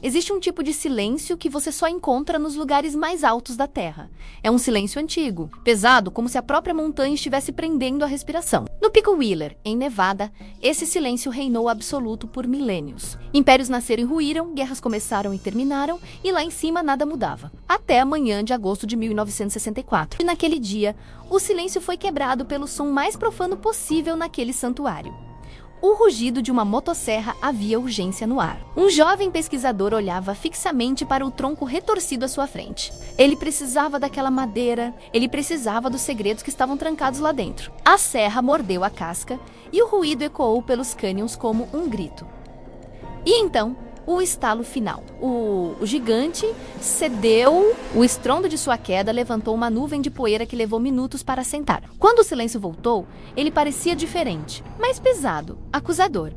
Existe um tipo de silêncio que você só encontra nos lugares mais altos da Terra. É um silêncio antigo, pesado, como se a própria montanha estivesse prendendo a respiração. No Pico Wheeler, em Nevada, esse silêncio reinou absoluto por milênios. Impérios nasceram e ruíram, guerras começaram e terminaram, e lá em cima nada mudava. Até a manhã de agosto de 1964. E naquele dia, o silêncio foi quebrado pelo som mais profano possível naquele santuário. O rugido de uma motosserra havia urgência no ar. Um jovem pesquisador olhava fixamente para o tronco retorcido à sua frente. Ele precisava daquela madeira, ele precisava dos segredos que estavam trancados lá dentro. A serra mordeu a casca e o ruído ecoou pelos cânions como um grito. E então, o estalo final. O gigante cedeu, o estrondo de sua queda levantou uma nuvem de poeira que levou minutos para assentar. Quando o silêncio voltou, ele parecia diferente, mais pesado, acusador.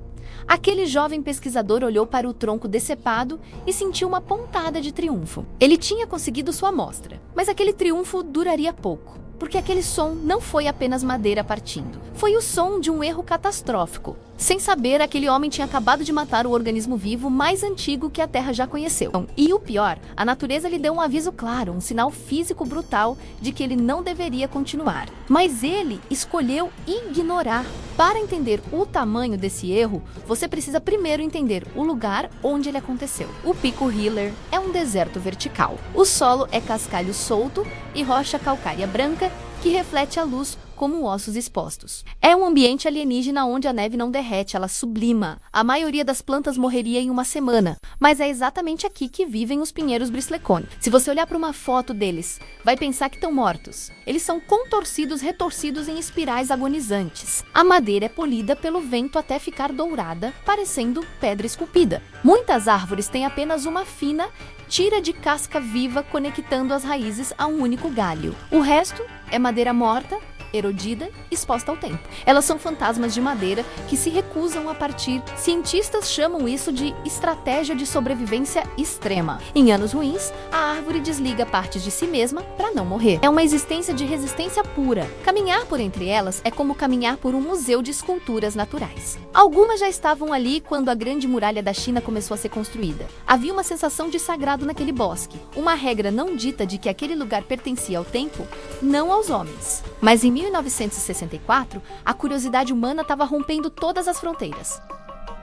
Aquele jovem pesquisador olhou para o tronco decepado e sentiu uma pontada de triunfo. Ele tinha conseguido sua amostra, mas aquele triunfo duraria pouco. Porque aquele som não foi apenas madeira partindo. Foi o som de um erro catastrófico. Sem saber, aquele homem tinha acabado de matar o organismo vivo mais antigo que a Terra já conheceu. E o pior, a natureza lhe deu um aviso claro, um sinal físico brutal de que ele não deveria continuar. Mas ele escolheu ignorar. Para entender o tamanho desse erro, você precisa primeiro entender o lugar onde ele aconteceu. O Pico Wheeler é um deserto vertical. O solo é cascalho solto e rocha calcária branca que reflete a luz como ossos expostos. É um ambiente alienígena onde a neve não derrete, ela sublima. A maioria das plantas morreria em uma semana, mas é exatamente aqui que vivem os pinheiros bristlecone. Se você olhar para uma foto deles, vai pensar que estão mortos. Eles são contorcidos, retorcidos em espirais agonizantes. A madeira é polida pelo vento até ficar dourada, parecendo pedra esculpida. Muitas árvores têm apenas uma fina tira de casca viva conectando as raízes a um único galho. O resto é madeira morta, erodida, exposta ao tempo. Elas são fantasmas de madeira que se recusam a partir. Cientistas chamam isso de estratégia de sobrevivência extrema. Em anos ruins, a árvore desliga partes de si mesma para não morrer. É uma existência de resistência pura. Caminhar por entre elas é como caminhar por um museu de esculturas naturais. Algumas já estavam ali quando a Grande Muralha da China começou a ser construída. Havia uma sensação de sagrado naquele bosque, uma regra não dita de que aquele lugar pertencia ao tempo, não aos homens. Mas em 1964, a curiosidade humana estava rompendo todas as fronteiras.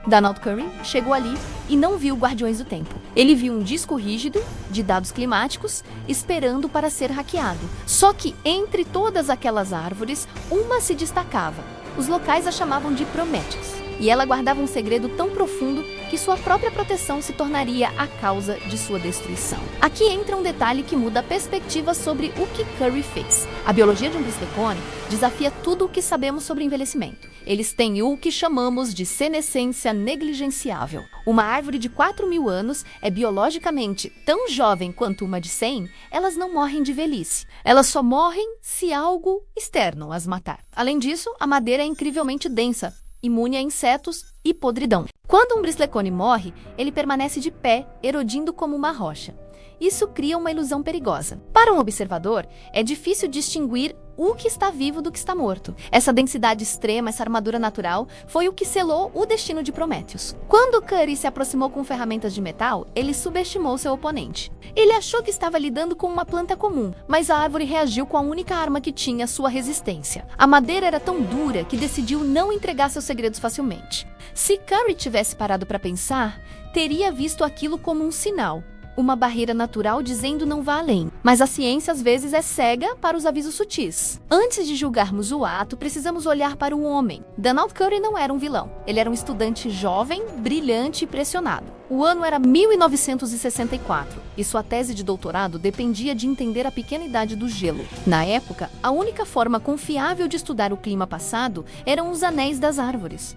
Donald Curry chegou ali e não viu Guardiões do Tempo. Ele viu um disco rígido de dados climáticos esperando para ser hackeado. Só que entre todas aquelas árvores, uma se destacava. Os locais a chamavam de Prometheus. E ela guardava um segredo tão profundo que sua própria proteção se tornaria a causa de sua destruição. Aqui entra um detalhe que muda a perspectiva sobre o que Curry fez. A biologia de um bristlecone desafia tudo o que sabemos sobre envelhecimento. Eles têm o que chamamos de senescência negligenciável. Uma árvore de 4.000 anos é biologicamente tão jovem quanto uma de 100, elas não morrem de velhice. Elas só morrem se algo externo as matar. Além disso, a madeira é incrivelmente densa, imune a insetos e podridão. Quando um bristlecone morre, ele permanece de pé, erodindo como uma rocha. Isso cria uma ilusão perigosa. Para um observador, é difícil distinguir o que está vivo do que está morto. Essa densidade extrema, essa armadura natural, foi o que selou o destino de Prometheus. Quando Curry se aproximou com ferramentas de metal, ele subestimou seu oponente. Ele achou que estava lidando com uma planta comum, mas a árvore reagiu com a única arma que tinha, sua resistência. A madeira era tão dura que decidiu não entregar seus segredos facilmente. Se Curry tivesse parado para pensar, teria visto aquilo como um sinal. Uma barreira natural dizendo não vá além. Mas a ciência às vezes é cega para os avisos sutis. Antes de julgarmos o ato, precisamos olhar para o homem. Donald Curry não era um vilão. Ele era um estudante jovem, brilhante e pressionado. O ano era 1964 e sua tese de doutorado dependia de entender a pequena idade do gelo. Na época, a única forma confiável de estudar o clima passado eram os anéis das árvores.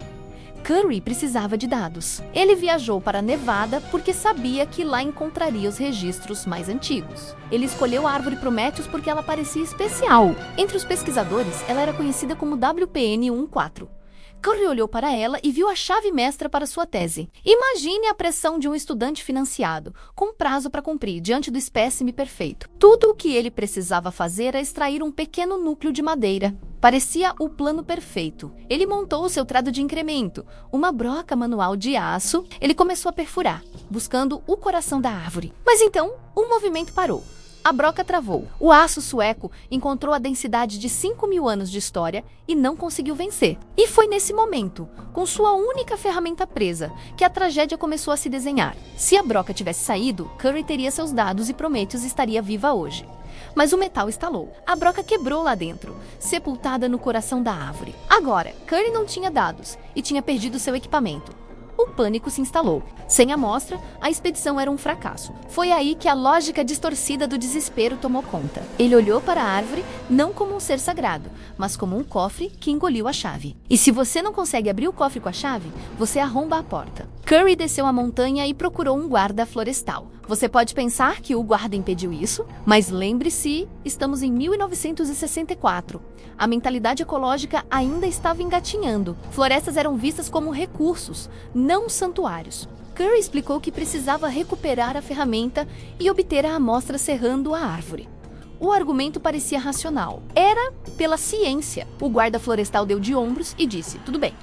Curry precisava de dados. Ele viajou para Nevada porque sabia que lá encontraria os registros mais antigos. Ele escolheu a árvore Prometheus porque ela parecia especial. Entre os pesquisadores, ela era conhecida como WPN14. Curry olhou para ela e viu a chave mestra para sua tese. Imagine a pressão de um estudante financiado, com prazo para cumprir, diante do espécime perfeito. Tudo o que ele precisava fazer era extrair um pequeno núcleo de madeira. Parecia o plano perfeito. Ele montou o seu trado de incremento, uma broca manual de aço. Ele começou a perfurar, buscando o coração da árvore. Mas então, o movimento parou. A broca travou. O aço sueco encontrou a densidade de 5.000 anos de história e não conseguiu vencer. E foi nesse momento, com sua única ferramenta presa, que a tragédia começou a se desenhar. Se a broca tivesse saído, Curry teria seus dados e Prometheus estaria viva hoje. Mas o metal estalou. A broca quebrou lá dentro, sepultada no coração da árvore. Agora, Curry não tinha dados e tinha perdido seu equipamento. O pânico se instalou. Sem amostra, a expedição era um fracasso. Foi aí que a lógica distorcida do desespero tomou conta. Ele olhou para a árvore não como um ser sagrado, mas como um cofre que engoliu a chave. E se você não consegue abrir o cofre com a chave, você arromba a porta. Curry desceu a montanha e procurou um guarda florestal. Você pode pensar que o guarda impediu isso, mas lembre-se, estamos em 1964. A mentalidade ecológica ainda estava engatinhando. Florestas eram vistas como recursos, não santuários. Curry explicou que precisava recuperar a ferramenta e obter a amostra serrando a árvore. O argumento parecia racional. Era pela ciência. O guarda florestal deu de ombros e disse: tudo bem,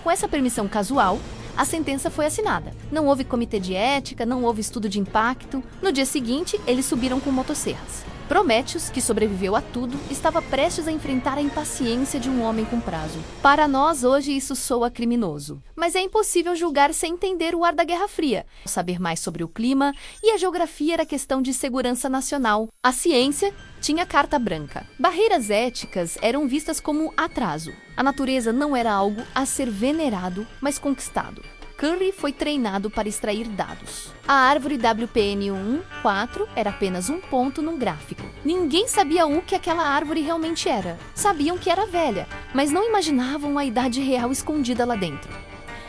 com essa permissão casual, a sentença foi assinada. Não houve comitê de ética, não houve estudo de impacto. No dia seguinte, eles subiram com motosserras. Prometheus, que sobreviveu a tudo, estava prestes a enfrentar a impaciência de um homem com prazo. Para nós, hoje, isso soa criminoso. Mas é impossível julgar sem entender o ar da Guerra Fria. Saber mais sobre o clima e a geografia era questão de segurança nacional. A ciência tinha carta branca. Barreiras éticas eram vistas como atraso. A natureza não era algo a ser venerado, mas conquistado. Curry foi treinado para extrair dados. A árvore WPN114 era apenas um ponto num gráfico. Ninguém sabia o que aquela árvore realmente era. Sabiam que era velha, mas não imaginavam a idade real escondida lá dentro.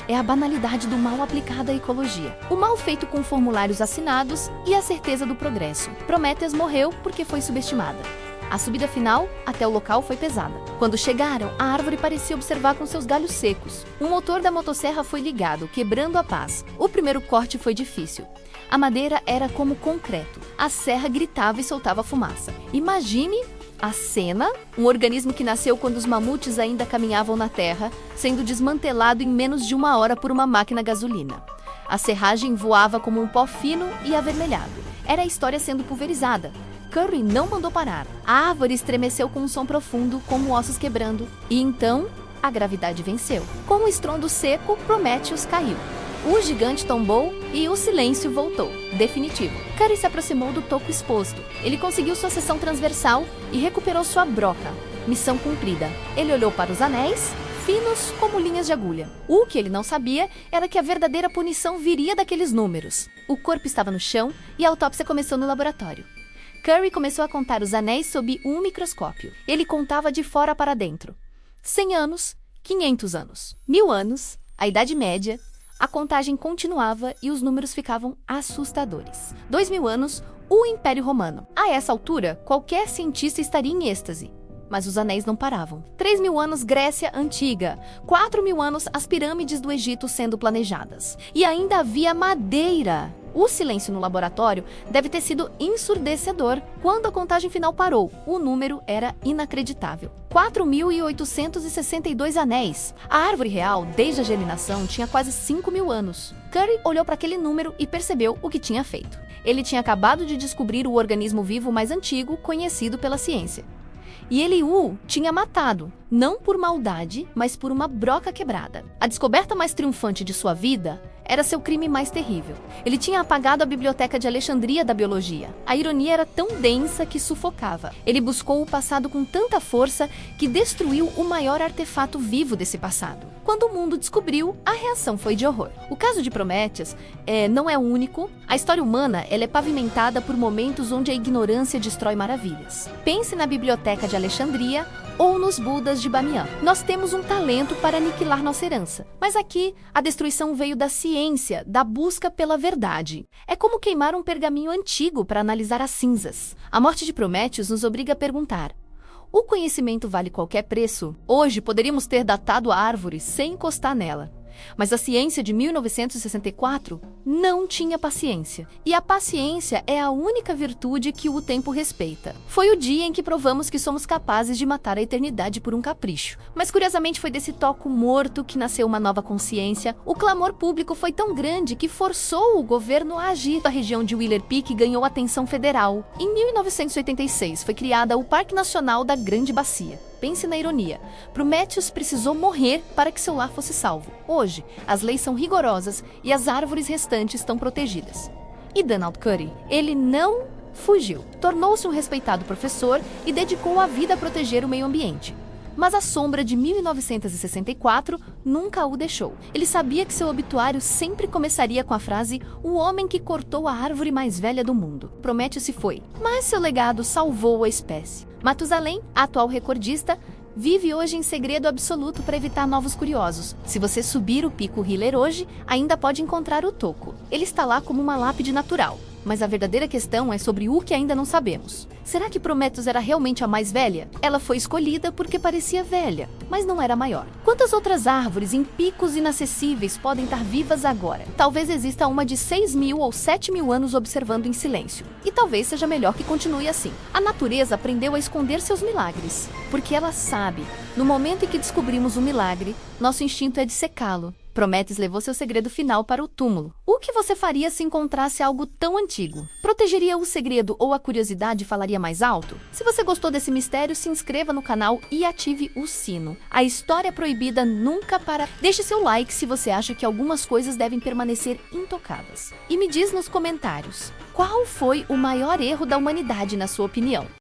É a banalidade do mal aplicado à ecologia. O mal feito com formulários assinados e a certeza do progresso. Prometheus morreu porque foi subestimada. A subida final até o local foi pesada. Quando chegaram, a árvore parecia observar com seus galhos secos. O motor da motosserra foi ligado, quebrando a paz. O primeiro corte foi difícil. A madeira era como concreto. A serra gritava e soltava fumaça. Imagine a cena, um organismo que nasceu quando os mamutes ainda caminhavam na terra, sendo desmantelado em menos de 1 hora por uma máquina a gasolina. A serragem voava como um pó fino e avermelhado. Era a história sendo pulverizada. Curry não mandou parar. A árvore estremeceu com um som profundo, como ossos quebrando. E então, a gravidade venceu. Com um estrondo seco, Prometheus caiu. O gigante tombou e o silêncio voltou. Definitivo. Curry se aproximou do toco exposto. Ele conseguiu sua seção transversal e recuperou sua broca. Missão cumprida. Ele olhou para os anéis, finos como linhas de agulha. O que ele não sabia era que a verdadeira punição viria daqueles números. O corpo estava no chão e a autópsia começou no laboratório. Curry começou a contar os anéis sob um microscópio. Ele contava de fora para dentro. 100 anos, 500 anos, 1000 anos, a Idade Média. A contagem continuava e os números ficavam assustadores. 2000 anos, o Império Romano. A essa altura, qualquer cientista estaria em êxtase. Mas os anéis não paravam. 3000 anos, Grécia Antiga. 4000 anos, as pirâmides do Egito sendo planejadas. E ainda havia madeira. O silêncio no laboratório deve ter sido ensurdecedor. Quando a contagem final parou, o número era inacreditável. 4.862 anéis. A árvore real, desde a germinação, tinha quase 5.000 anos. Curry olhou para aquele número e percebeu o que tinha feito. Ele tinha acabado de descobrir o organismo vivo mais antigo conhecido pela ciência. E ele o tinha matado, não por maldade, mas por uma broca quebrada. A descoberta mais triunfante de sua vida era seu crime mais terrível. Ele tinha apagado a Biblioteca de Alexandria da biologia. A ironia era tão densa que sufocava. Ele buscou o passado com tanta força que destruiu o maior artefato vivo desse passado. Quando o mundo descobriu, a reação foi de horror. O caso de Prometheus não é único. A história humana ela é pavimentada por momentos onde a ignorância destrói maravilhas. Pense na Biblioteca de Alexandria ou nos Budas de Bamiyan. Nós temos um talento para aniquilar nossa herança. Mas aqui, a destruição veio da ciência, da busca pela verdade. É como queimar um pergaminho antigo para analisar as cinzas. A morte de Prometheus nos obriga a perguntar: O conhecimento vale qualquer preço. Hoje poderíamos ter datado a árvore sem encostar nela. Mas a ciência de 1964 não tinha paciência. E a paciência é a única virtude que o tempo respeita. Foi o dia em que provamos que somos capazes de matar a eternidade por um capricho. Mas curiosamente foi desse toco morto que nasceu uma nova consciência. O clamor público foi tão grande que forçou o governo a agir. A região de Wheeler Peak ganhou atenção federal. Em 1986 foi criada o Parque Nacional da Grande Bacia. Pense na ironia. Prometheus precisou morrer para que seu lar fosse salvo. Hoje, as leis são rigorosas e as árvores restantes estão protegidas. E Donald Cutty? Ele não fugiu. Tornou-se um respeitado professor e dedicou a vida a proteger o meio ambiente. Mas a sombra de 1964 nunca o deixou. Ele sabia que seu obituário sempre começaria com a frase "o homem que cortou a árvore mais velha do mundo". Prométheus se foi, mas seu legado salvou a espécie. Matusalém, atual recordista, vive hoje em segredo absoluto para evitar novos curiosos. Se você subir o Pico Wheeler hoje, ainda pode encontrar o toco. Ele está lá como uma lápide natural. Mas a verdadeira questão é sobre o que ainda não sabemos. Será que Prométheus era realmente a mais velha? Ela foi escolhida porque parecia velha, mas não era a maior. Quantas outras árvores em picos inacessíveis podem estar vivas agora? Talvez exista uma de 6.000 ou 7.000 anos observando em silêncio. E talvez seja melhor que continue assim. A natureza aprendeu a esconder seus milagres, porque ela sabe, no momento em que descobrimos o milagre, nosso instinto é de secá-lo. Prométheus levou seu segredo final para o túmulo. O que você faria se encontrasse algo tão antigo? Protegeria o segredo ou a curiosidade falaria mais alto? Se você gostou desse mistério, se inscreva no canal e ative o sino. A história proibida nunca para. Deixe seu like se você acha que algumas coisas devem permanecer intocadas. E me diz nos comentários, qual foi o maior erro da humanidade na sua opinião?